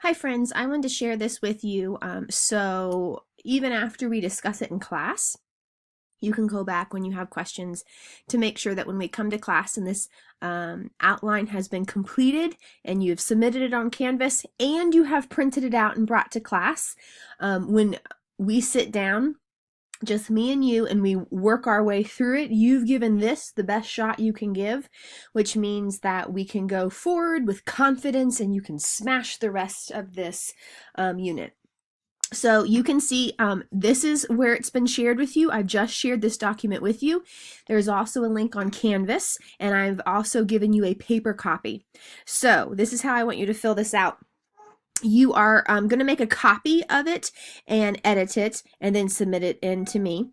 Hi friends, I wanted to share this with you so even after we discuss it in class, you can go back when you have questions to make sure that when we come to class and this outline has been completed and you've submitted it on Canvas and you have printed it out and brought to class, when we sit down, just me and you, and we work our way through it, you've given this the best shot you can give, which means that we can go forward with confidence and you can smash the rest of this unit. So you can see this is where it's been shared with you. I've just shared this document with you. There's also a link on Canvas, and I've also given you a paper copy. So this is how I want you to fill this out. You are going to make a copy of it and edit it and then submit it in to me.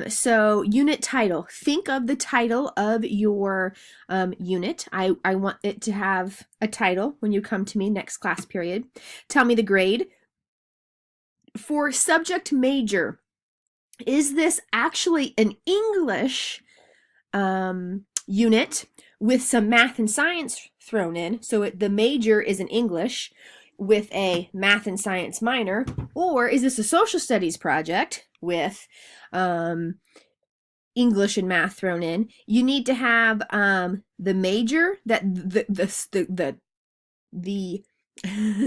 So unit title, think of the title of your unit. I want it to have a title when you come to me next class period. Tell me the grade. For subject major, is this actually an English unit with some math and science thrown in? So the major is in English with a math and science minor, or is this a social studies project with English and math thrown in? You need to have the major, that the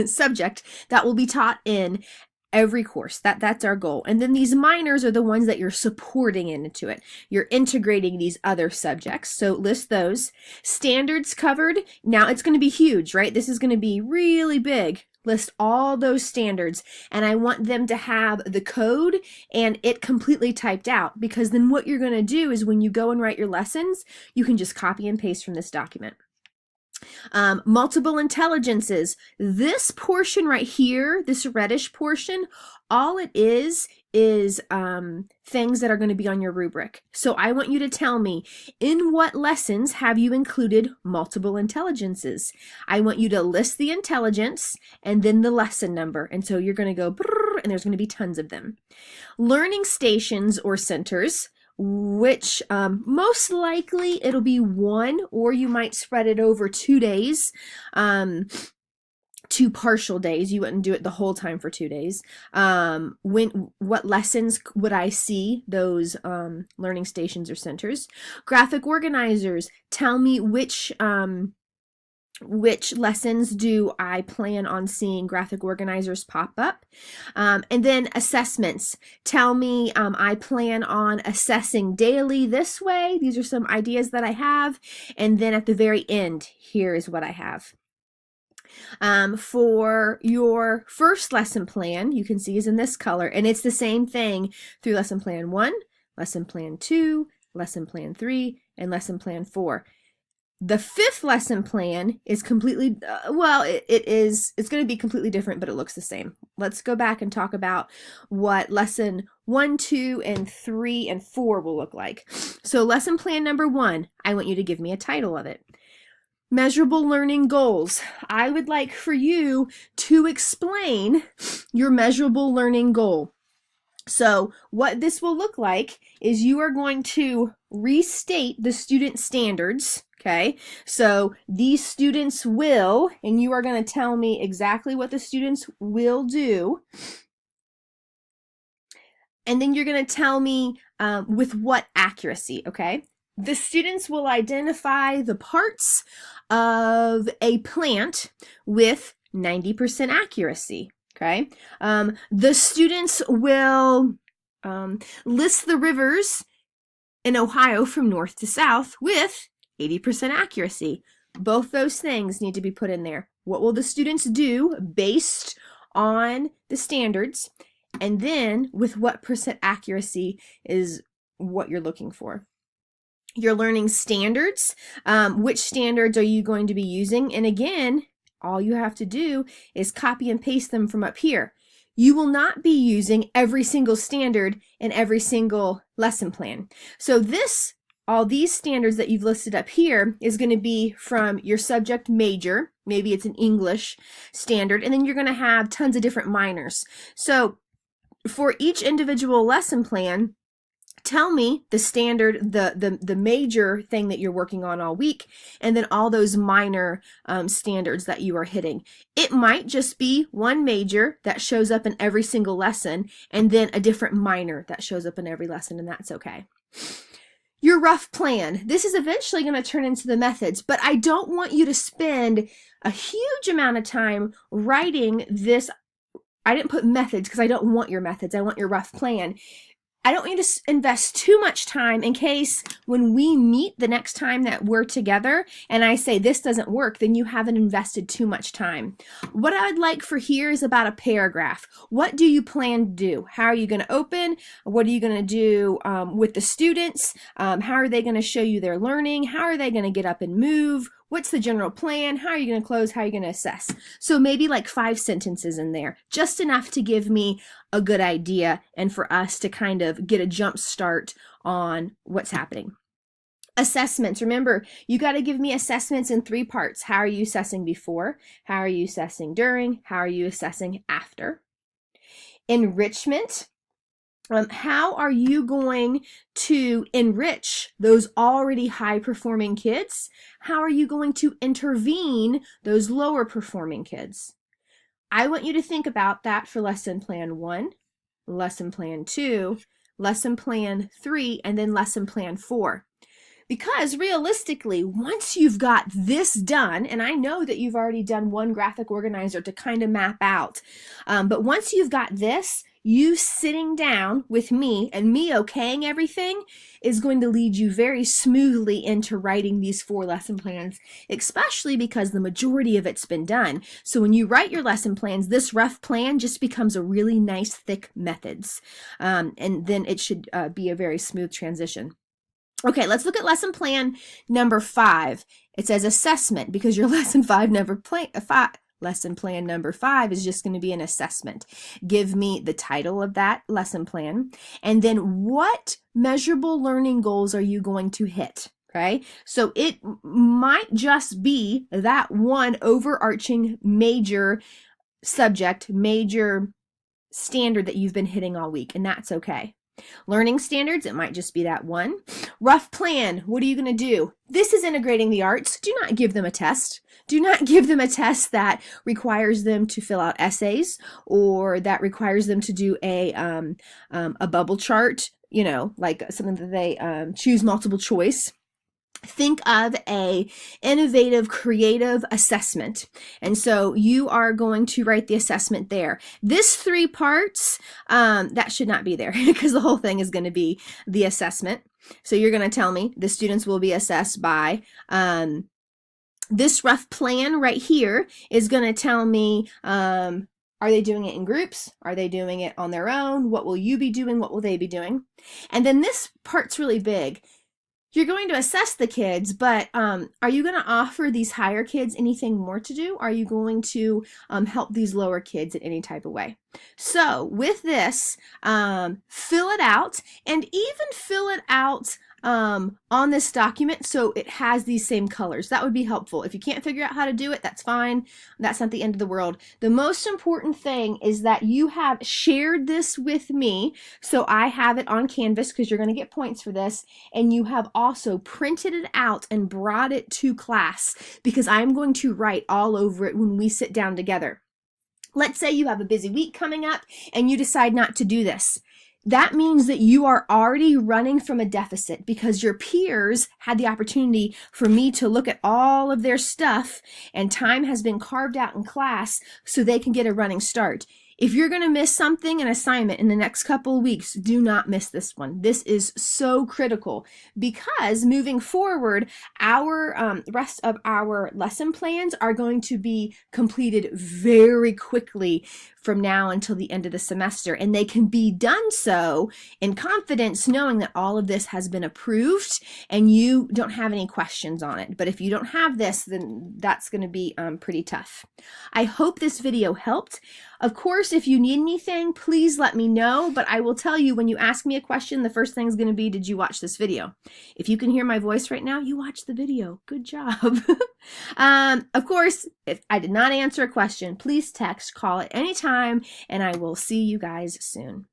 subject that will be taught in every course. That's our goal. And then these minors are the ones that you're supporting into it. You're integrating these other subjects. So list those. Standards covered. Now it's going to be huge, right? This is going to be really big. List all those standards, and I want them to have the code and it completely typed out, because then what you're going to do is when you go and write your lessons, you can just copy and paste from this document. Multiple intelligences. This portion right here, this reddish portion, all it is things that are going to be on your rubric. So I want you to tell me, in what lessons have you included multiple intelligences? I want you to list the intelligence and then the lesson number. And so you're going to go brrr, and there's going to be tons of them. Learning stations or centers, which most likely it'll be one, or you might spread it over 2 days, 2 partial days. You wouldn't do it the whole time for 2 days. What lessons would I see those learning stations or centers? Graphic organizers, tell me which lessons do I plan on seeing graphic organizers pop up? And then assessments. Tell me I plan on assessing daily this way. These are some ideas that I have. And then at the very end, here is what I have. For your first lesson plan, you can see is in this color, and it's the same thing through lesson plan 1, lesson plan 2, lesson plan 3, and lesson plan 4. The 5th lesson plan is completely, it's going to be completely different, but it looks the same. Let's go back and talk about what lesson 1, 2, and 3, and 4 will look like. So lesson plan number 1, I want you to give me a title of it. Measurable learning goals. I would like for you to explain your measurable learning goal. So what this will look like is you are going to restate the student standards, okay? So these students will, and you are going to tell me exactly what the students will do. And then you're going to tell me with what accuracy, okay? The students will identify the parts of a plant with 90% accuracy. Okay. The students will list the rivers in Ohio from north to south with 80% accuracy. Both those things need to be put in there. What will the students do based on the standards? And then with what percent accuracy is what you're looking for. Your learning standards, which standards are you going to be using? And again, all you have to do is copy and paste them from up here. You will not be using every single standard in every single lesson plan. So all these standards that you've listed up here is going to be from your subject major. Maybe it's an English standard, and then you're going to have tons of different minors. So for each individual lesson plan, Tell me the standard, the major thing that you're working on all week, and then all those minor standards that you are hitting. It might just be one major that shows up in every single lesson, and then a different minor that shows up in every lesson, and that's okay. Your rough plan. This is eventually going to turn into the methods, but I don't want you to spend a huge amount of time writing this. I didn't put methods because I don't want your methods. I want your rough plan. I don't want you to invest too much time in case when we meet the next time that we're together and I say this doesn't work, then you haven't invested too much time. What I'd like for here is about a paragraph. What do you plan to do? How are you going to open? What are you going to do with the students? How are they going to show you their learning? How are they going to get up and move? What's the general plan? How are you going to close? How are you going to assess? So maybe like 5 sentences in there, just enough to give me a good idea and for us to kind of get a jump start on what's happening. Assessments. Remember, you got to give me assessments in 3 parts. How are you assessing before? How are you assessing during? How are you assessing after? Enrichment. How are you going to enrich those already high-performing kids? How are you going to intervene those lower-performing kids? I want you to think about that for lesson plan 1, lesson plan 2, lesson plan 3, and then lesson plan 4. Because realistically, once you've got this done, and I know that you've already done one graphic organizer to kind of map out, but once you've got this, you sitting down with me and me okaying everything is going to lead you very smoothly into writing these 4 lesson plans, especially because the majority of it's been done. So when you write your lesson plans, this rough plan just becomes a really nice thick methods. And then it should be a very smooth transition. Okay, let's look at lesson plan number 5. It says assessment because your lesson plan number 5 is just going to be an assessment. Give me the title of that lesson plan, and then what measurable learning goals are you going to hit? Okay, so it might just be that one overarching major subject, major standard that you've been hitting all week, and that's okay. Learning standards, it might just be that one. Rough plan, what are you going to do? This is integrating the arts. Do not give them a test. Do not give them a test that requires them to fill out essays or that requires them to do a bubble chart, you know, like something that they choose multiple choice. Think of a innovative, creative assessment. And so you are going to write the assessment there. This 3 parts, that should not be there because the whole thing is going to be the assessment. So you're going to tell me the students will be assessed by, this rough plan right here is going to tell me, are they doing it in groups? Are they doing it on their own? What will you be doing? What will they be doing? And then this part's really big. You're going to assess the kids, but are you going to offer these higher kids anything more to do? Are you going to help these lower kids in any type of way? So with this, fill it out and even fill it out on this document so it has these same colors. That would be helpful. If you can't figure out how to do it, that's fine. That's not the end of the world. The most important thing is that you have shared this with me, so I have it on Canvas because you're going to get points for this, and you have also printed it out and brought it to class because I'm going to write all over it when we sit down together. Let's say you have a busy week coming up and you decide not to do this. That means that you are already running from a deficit because your peers had the opportunity for me to look at all of their stuff and time has been carved out in class so they can get a running start. If you're going to miss something, an assignment in the next couple of weeks, do not miss this one. This is so critical because moving forward, our rest of our lesson plans are going to be completed very quickly from now until the end of the semester, and they can be done so in confidence knowing that all of this has been approved and you don't have any questions on it. But if you don't have this, then that's going to be pretty tough. I hope this video helped. Of course, if you need anything, please let me know, but I will tell you when you ask me a question, the first thing is going to be, did you watch this video? If you can hear my voice right now, you watched the video. Good job. Of course, if I did not answer a question, please text, call at any time, and I will see you guys soon.